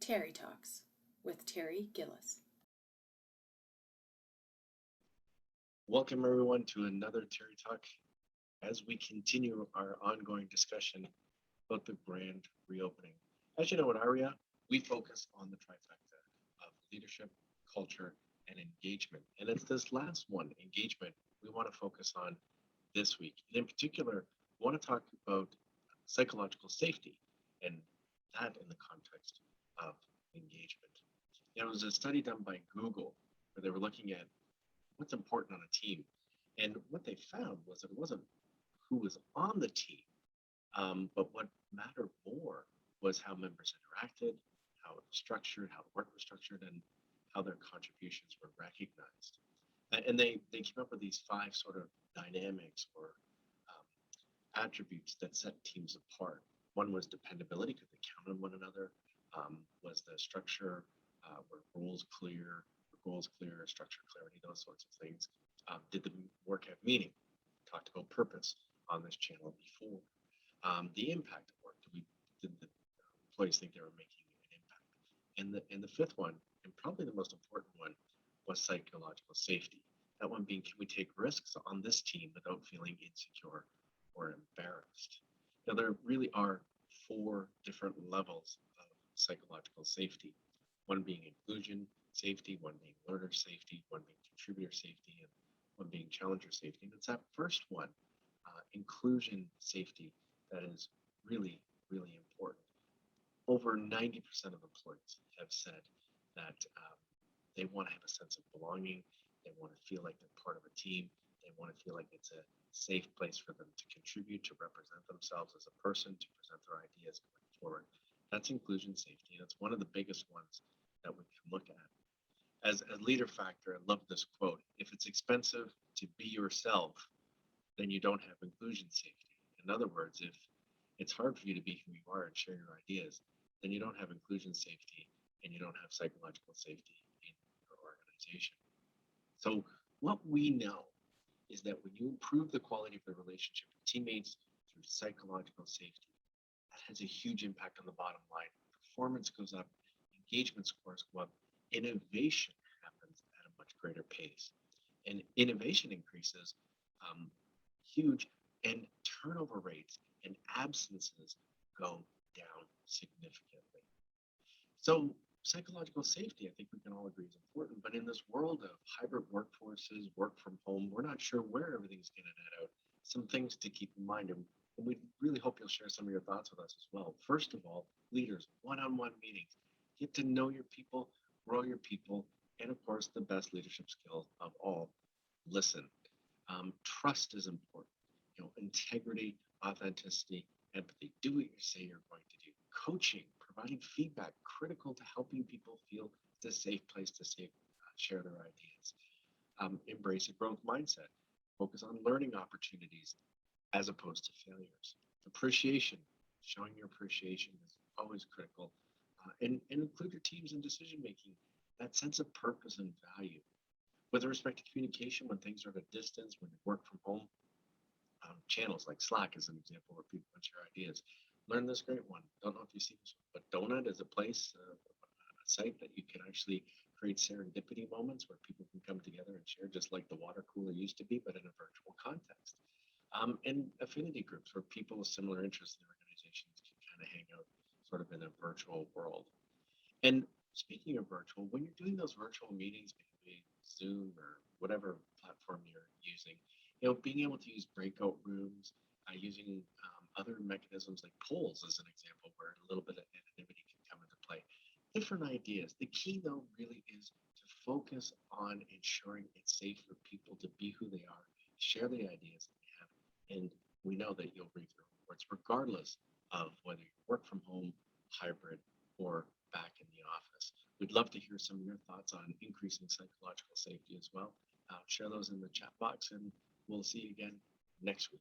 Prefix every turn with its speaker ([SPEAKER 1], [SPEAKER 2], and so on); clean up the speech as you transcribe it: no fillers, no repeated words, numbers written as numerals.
[SPEAKER 1] Terry Talks with Terry Gillis.
[SPEAKER 2] Welcome everyone to another Terry Talk as we continue our ongoing discussion about the grand reopening. As you know, at ARIA, we focus on the trifecta of leadership, culture, and engagement. And it's this last one, engagement, we want to focus on this week. And in particular, we want to talk about psychological safety and that in the context of engagement. It was a study done by Google where they were looking at what's important on a team. And what they found was that it wasn't who was on the team, but what mattered more was how members interacted, how it was structured, how the work was structured, and how their contributions were recognized. And they came up with these 5 sort of dynamics or attributes that set teams apart. One was dependability, could they count on one another? Was the structure, were rules clear, goals clear, structure clarity, those sorts of things. Did the work have meaning? Talked about purpose on this channel before. The impact of work. Did the employees think they were making an impact? And the fifth one, and probably the most important one, was psychological safety. That one being, can we take risks on this team without feeling insecure or embarrassed? Now, there really are 4 different levels of psychological safety. One being inclusion safety, one being learner safety, one being contributor safety, and one being challenger safety. And it's that first one, inclusion safety, that is really, really important. Over 90% of employees have said that they want to have a sense of belonging. They want to feel like they're part of a team. They want to feel like it's a safe place for them to contribute, to represent themselves as a person, to present their ideas going forward. That's inclusion safety. That's one of the biggest ones that we can look at. As a leader factor, I love this quote: if it's expensive to be yourself, then you don't have inclusion safety. In other words, if it's hard for you to be who you are and share your ideas, then you don't have inclusion safety and you don't have psychological safety in your organization. So what we know is that when you improve the quality of the relationship with teammates through psychological safety, that has a huge impact on the bottom line. Performance goes up, engagement scores go up, innovation happens at a much greater pace. And innovation increases huge, and turnover rates and absences go down significantly. So psychological safety, I think we can all agree, is important. But in this world of hybrid workforces, work from home, we're not sure where everything's going to net out. Some things to keep in mind, and we really hope you'll share some of your thoughts with us as well. First of all, leaders, one-on-one meetings, get to know your people, grow your people, and of course, the best leadership skill of all, listen. Trust is important. Integrity, authenticity, empathy. Do what you say you're going to do. Coaching, providing feedback, critical to helping people feel it's a safe place to share their ideas. Embrace a growth mindset. Focus on learning opportunities as opposed to failures. Appreciation, showing your appreciation is always critical. And include your teams in decision making, that sense of purpose and value. With respect to communication, when things are at a distance, when you work from home, channels like Slack is an example where people can share ideas. Learn this great one. Don't know if you've seen this, but Donut is a place, a site that you can actually create serendipity moments where people can come together and share, just like the water cooler used to be, but in a virtual context. And affinity groups where people with similar interests in organizations can kind of hang out sort of in a virtual world. And speaking of virtual, when you're doing those virtual meetings, maybe Zoom or whatever platform you're using, being able to use breakout rooms, using other mechanisms like polls as an example, where a little bit of anonymity can come into play. Different ideas. The key, though, really is to focus on ensuring it's safe for people to be who they are, share the ideas that they have, and we know that you'll reap the rewards regardless of whether you work from home, hybrid, or back in the office. We'd love to hear some of your thoughts on increasing psychological safety as well. Share those in the chat box, and we'll see you again next week.